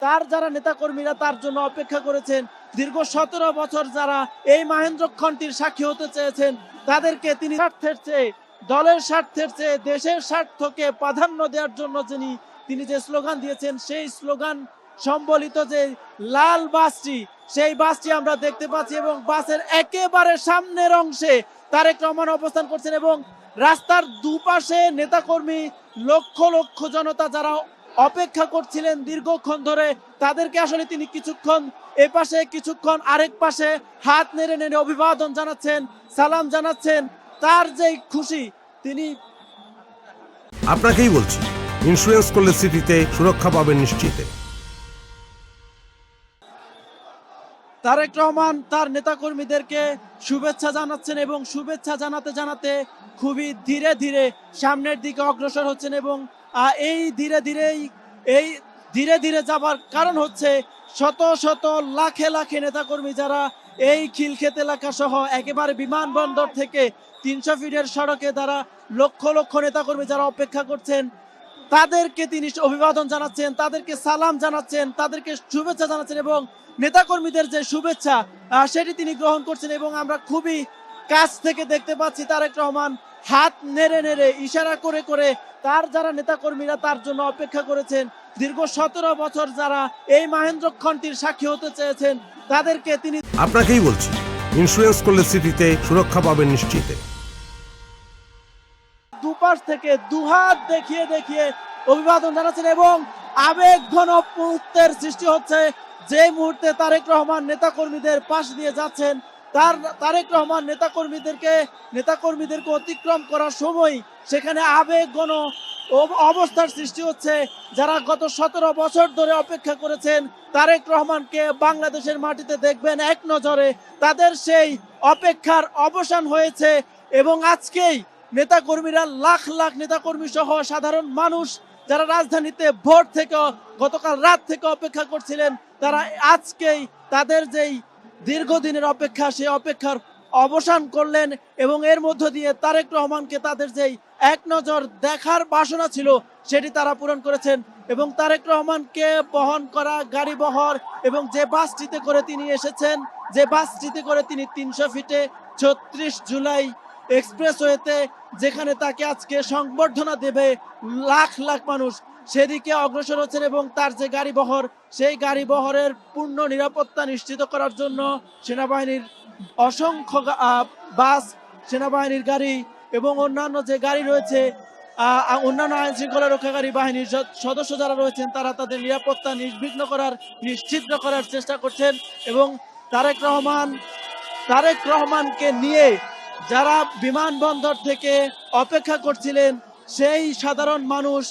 তার যারা নেতাকর্মীরা তার জন্য অপেক্ষা করেছেন, দীর্ঘ 17 বছর যারা এই মাহেন্দ্রক্ষণটির সাক্ষী হতে চেয়েছেন, তাদেরকে তিনি স্বার্থের চেয়ে, দলের স্বার্থের চেয়ে দেশের স্বার্থকে প্রাধান্য দেওয়ার জন্য তিনি যে স্লোগান দিয়েছেন, সেই স্লোগান সম্বলিত যে লাল বাসটি, সেই বাসটি আমরা দেখতে পাচ্ছি এবং বাসের একেবারে সামনের অংশে তারেক রহমান অবস্থান করছেন এবং রাস্তার দুপাশে নেতাকর্মী, লক্ষ লক্ষ জনতা যারা অপেক্ষা করছিলেন দীর্ঘক্ষণ ধরে, তাদেরকে আসলে তিনি কিছুক্ষণ এ পাশে কিছুক্ষণ আরেক পাশে হাত নেড়ে নেড়ে অভিবাদন জানাচ্ছেন, সালাম জানাচ্ছেন। তার যেই খুশি, তিনি আপনাকেই বলছি, ইন্স্যুরেন্স করলে সিটিতে সুরক্ষা পাবেন নিশ্চিতে। তারেক রহমান তার নেতাকর্মীদেরকে শুভেচ্ছা জানাচ্ছেন এবং শুভেচ্ছা জানাতে জানাতে খুবই ধীরে ধীরে সামনের দিকে অগ্রসর হচ্ছেন এবং এই ধীরে ধীরে যাবার কারণ হচ্ছে শত শত লাখে লাখে নেতাকর্মী যারা এই খিলক্ষেত এলাকা সহ একেবারে বিমানবন্দর থেকে 300 ফিটের সড়কে দ্বারা লক্ষ লক্ষ নেতাকর্মী যারা অপেক্ষা করছেন, তাদেরকে তিনি অভিবাদন জানাচ্ছেন, তাদেরকে সালাম জানাচ্ছেন, তাদেরকে শুভেচ্ছা জানাচ্ছেন এবং নেতাকর্মীদের যে শুভেচ্ছা সেটি তিনি গ্রহণ করছেন এবং আমরা খুবই কাছ থেকে দেখতে পাচ্ছি তারেক রহমান হাত নেড়ে নেড়ে ইশারা করে করে তার যারা নেতাকর্মীরা তার জন্য অপেক্ষা করেছেন, দীর্ঘ 17 বছর যারা এই মাহেন্দ্রক্ষণটির সাক্ষী হতে চেয়েছেন, তাদেরকে তিনি আপনাকেই বলছি, ইন্স্যুরেন্স করলে সিটিতে সুরক্ষা পাবেন নিশ্চিতে। দুপাশ থেকে দুহাত দেখিয়ে দেখিয়ে অভিবাদন জানাচ্ছেন এবং আবেগ ঘন মুহূর্তের সৃষ্টি হচ্ছে। যে মুহূর্তে তারেক রহমান নেতাকর্মীদের পাশ দিয়ে যাচ্ছেন, তারেক রহমান নেতাকর্মীদেরকে অতিক্রম করার সময় সেখানে আবেগ ঘন অবস্থার সৃষ্টি হচ্ছে। যারা গত 17 বছর ধরে অপেক্ষা করেছেন তারেক রহমানকে বাংলাদেশের মাটিতে দেখবেন এক নজরে, তাদের সেই অপেক্ষার অবসান হয়েছে এবং আজকেই নেতাকর্মীরা, লাখ লাখ নেতাকর্মী সহ সাধারণ মানুষ যারা রাজধানীতে ভোর থেকে গতকাল রাত থেকে অপেক্ষা করছিলেন, তারা আজকেই তাদের যেই দীর্ঘদিনের অপেক্ষা, সেই অপেক্ষার অবসান করলেন এবং এর মধ্য দিয়ে তারেক রহমানকে তাদের যেই এক নজর দেখার বাসনা ছিল সেটি তারা পূরণ করেছেন এবং তারেক রহমানকে বহন করা গাড়ি বহর এবং যে বাসটিতে করে তিনি এসেছেন, যে বাসটিতে করে তিনি 300 ফিটে 36 জুলাই এক্সপ্রেসওয়েতে যেখানে তাকে আজকে সংবর্ধনা দেবে লাখ লাখ মানুষ, সেদিকে অগ্রসর হচ্ছেন এবং তার যে গাড়ি বহর, সেই গাড়ি বহরের পূর্ণ নিরাপত্তা নিশ্চিত করার জন্য সেনাবাহিনীর অসংখ্য বাস, সেনাবাহিনীর গাড়ি এবং অন্যান্য যে গাড়ি রয়েছে, অন্যান্য আইন শৃঙ্খলা রক্ষাকারী বাহিনীর সদস্য যারা রয়েছেন, তারা তাদের নিরাপত্তা নিশ্চিত করার চেষ্টা করছেন এবং তারেক রহমানকে নিয়ে যারা বিমানবন্দর থেকে অপেক্ষা করছিলেন, সেই সাধারণ মানুষ,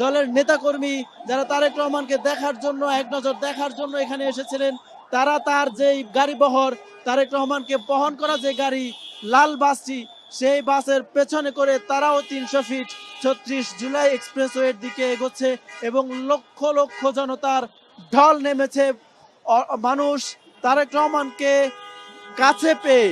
দলের নেতাকর্মী যারা তারেক রহমানকে দেখার জন্য, এক নজর দেখার জন্য এখানে এসেছিলেন, তারা তার যেই গাড়ি বহর, তারেক রহমানকে বহন করা যে গাড়ি লাল বাসটি, সেই বাসের পেছনে করে তারাও 300 ফিট 36 জুলাই এক্সপ্রেসওয়ের দিকে এগোচ্ছে এবং লক্ষ লক্ষ জনতার ঢল নেমেছে। মানুষ তারেক রহমানকে কাছে পেয়ে